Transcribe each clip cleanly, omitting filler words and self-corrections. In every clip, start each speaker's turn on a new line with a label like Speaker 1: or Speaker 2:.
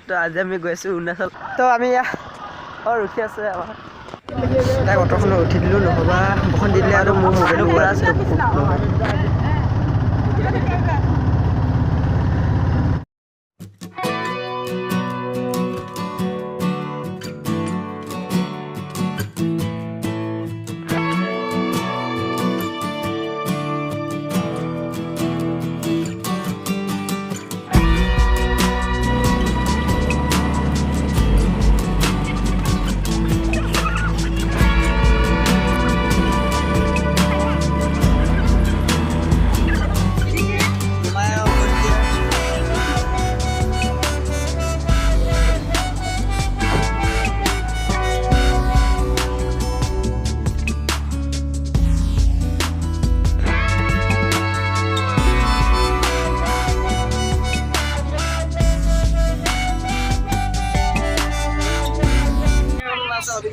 Speaker 1: তো আজি আমি গৈছো অৰুণাচল তো আমি ৰখি আছে আমাৰ তাই অটোখনত উঠি দিলো নহবা বখন দিলে আৰু মোৰ মোবাইল পৰা নহয়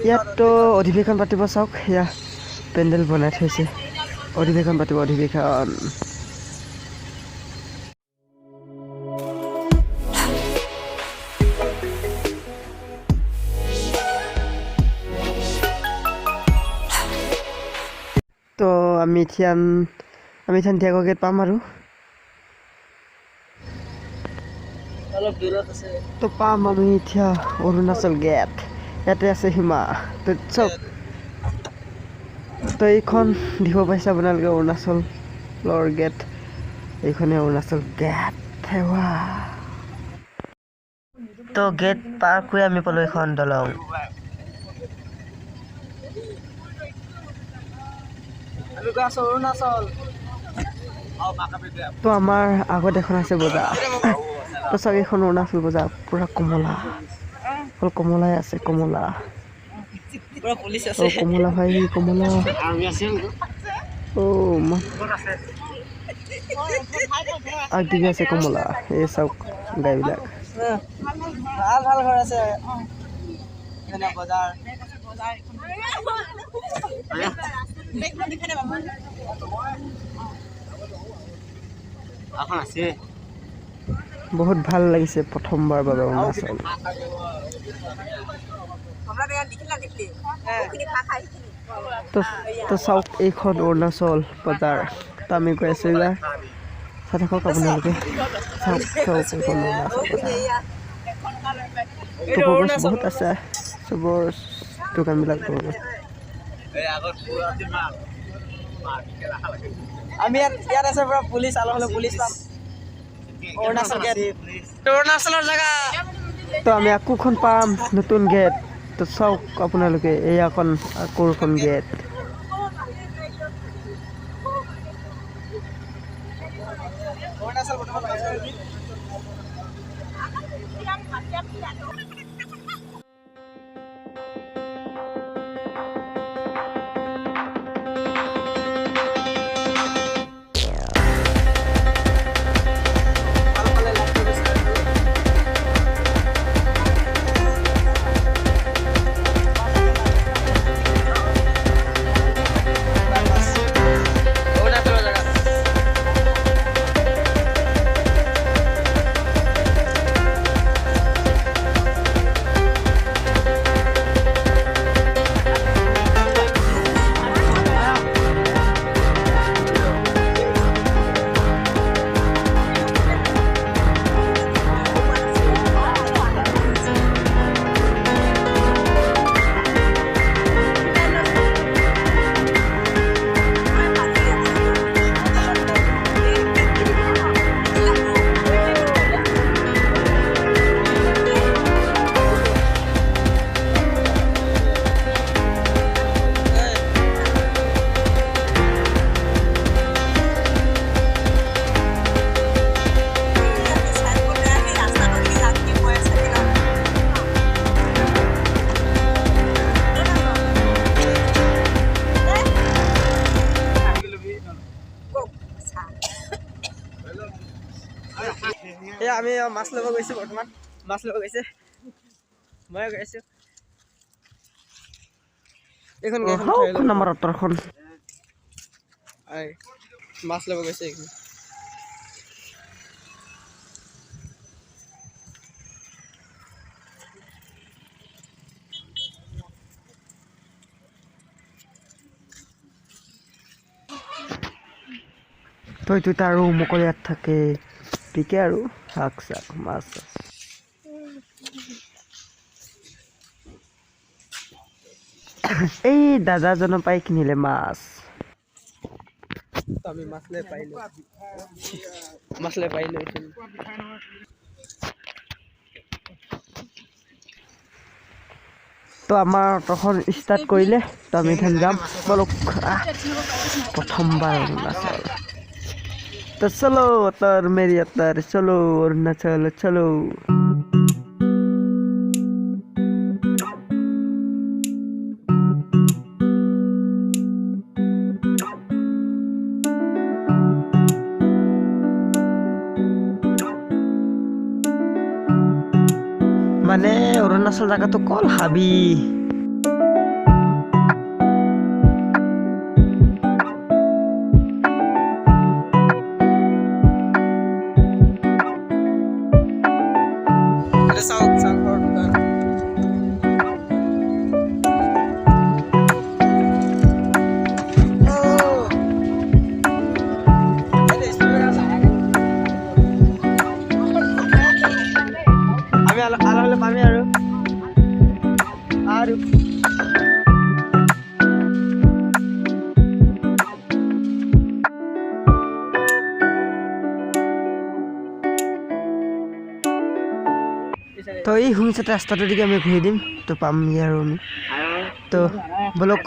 Speaker 1: ইয়াতো অধিৱেশন পাতিব চাওক ইয়া পেণ্ডেল বনাই থৈছে অধিৱেশন পাতিব অধিৱেশন তো আমি ধ্যান ধ্যাগৰ গেট পাম আৰু অলপ দূৰত আছে তো পাম আমি এতিয়া অৰুণাচল গেট ইয়াতে আছে হিমা তো চব তো এইখন দিব পাইছে আপোনালোকে অৰুণাচলৰ গেট এইখনে অৰুণাচল গেট তো গেট পাৰ কৰি আমি পালো এখন দলং তো আমাৰ আগত এখন আছে বজাৰ তো চাওক এইখন অৰুণাচল বজাৰ পুৰা কমলা অকল কমলাই আছে কমলা কমলা ভাই কমলা আগদিকে আছে কমলা এই চাওক গাইবিলাক ভাল ভাল ঘৰ আছে বজাৰ বহুত ভাল লাগিছে প্ৰথমবাৰ বাবে অৰুণাচল তো চাওক এইখন অৰুণাচল বজাৰ তো আমি গৈ আছো ইয়াৰ চাই থাকক আপোনালোকে চাওক এইখন অৰুণাচল বহুত আছে চবৰ দোকানবিলাক আমি ইয়াত আছে পুৰা পুলিচ আলহী পুলিচ পাম অৰুণাচল গেট অৰুণাচলৰ জেগা তো আমি আকৌখন পাম নতুন গেট তো চাওক আপোনালোকে এইখন আকৌখন গেট আমি মাছ ল'ব গৈছো বৰ্তমান মাছ ল'ব গৈছে মই গৈছো এখন নম্বৰ 18খন মাছ ল'ব গৈছে তইতো তাৰো মুকলিয়াত থাকে ঠিকে আৰু শাক চাক মাছ এই দাদাজনৰ পাই কিনিলে মাছ আমি মাছলে পাইলো তো আমাৰ তখন ষ্টাৰ্ট কৰিলে তো আমি ধান যাম বলক প্ৰথমবাৰ অৰুণাচল তো চলো অতৰ মেৰি অতৰ চলো অৰুণাচল চলো মানে অৰুণাচল জায়গাটো কল হাবি তো এই হুমচেট ৰাস্তাটো দিকে আমি ঘূৰি দিম তো পামগৈ আৰু আমি তো বলক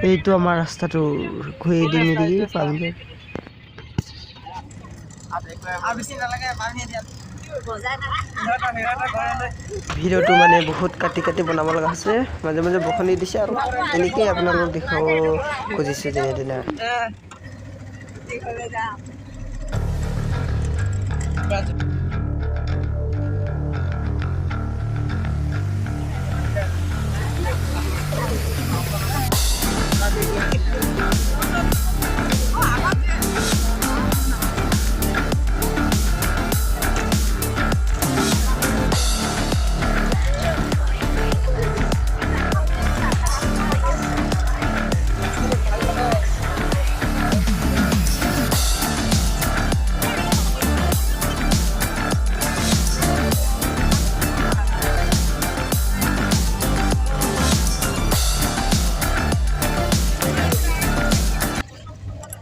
Speaker 1: এইটো আমাৰ ৰাস্তাটো ঘূৰি দিম নেকি পামগৈ ভিডিঅ'টো মানে বহুত কাটি কাটি বনাব লগা হৈছে মাজে মাজে বৰষুণ দিছে আৰু এনেকেই আপোনালোকক দেখাব খুজিছোঁ যেনে তেনে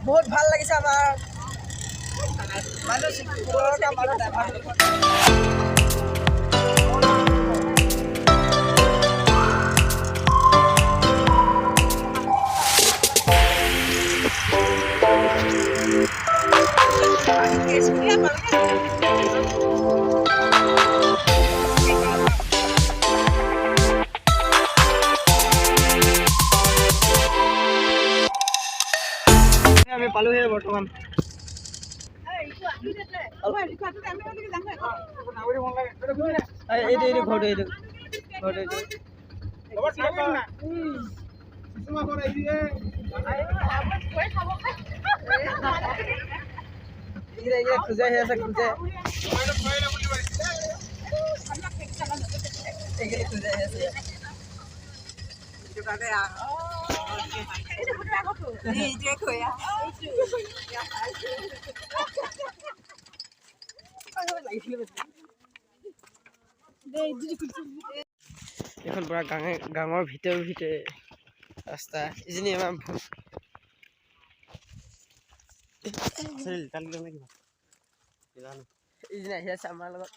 Speaker 1: বহুত ভাল লাগিছে আমাৰ আমি পালোহে বৰ্তমান খুজাই আছে খুজে এখন পুৰা গাঁৱৰ ভিতৰে ৰাস্তা ইজনী আমাৰ ইজনী আহি আছে আমাৰ লগত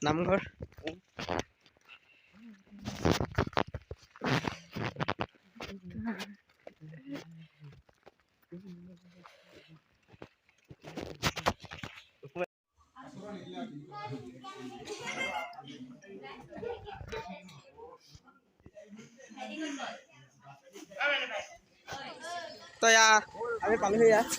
Speaker 1: নামঘৰ তো আমি পালোহি ইয়াত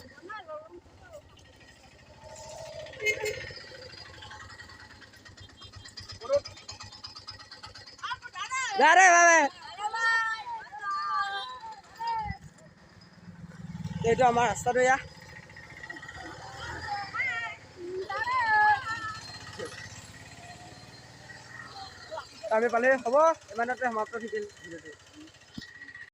Speaker 1: এইটো আমাৰ ৰাস্তাটো আমি পালে হ'ব ইমানতে সমাপ্ত থাকিল ভিডিঅ'টো।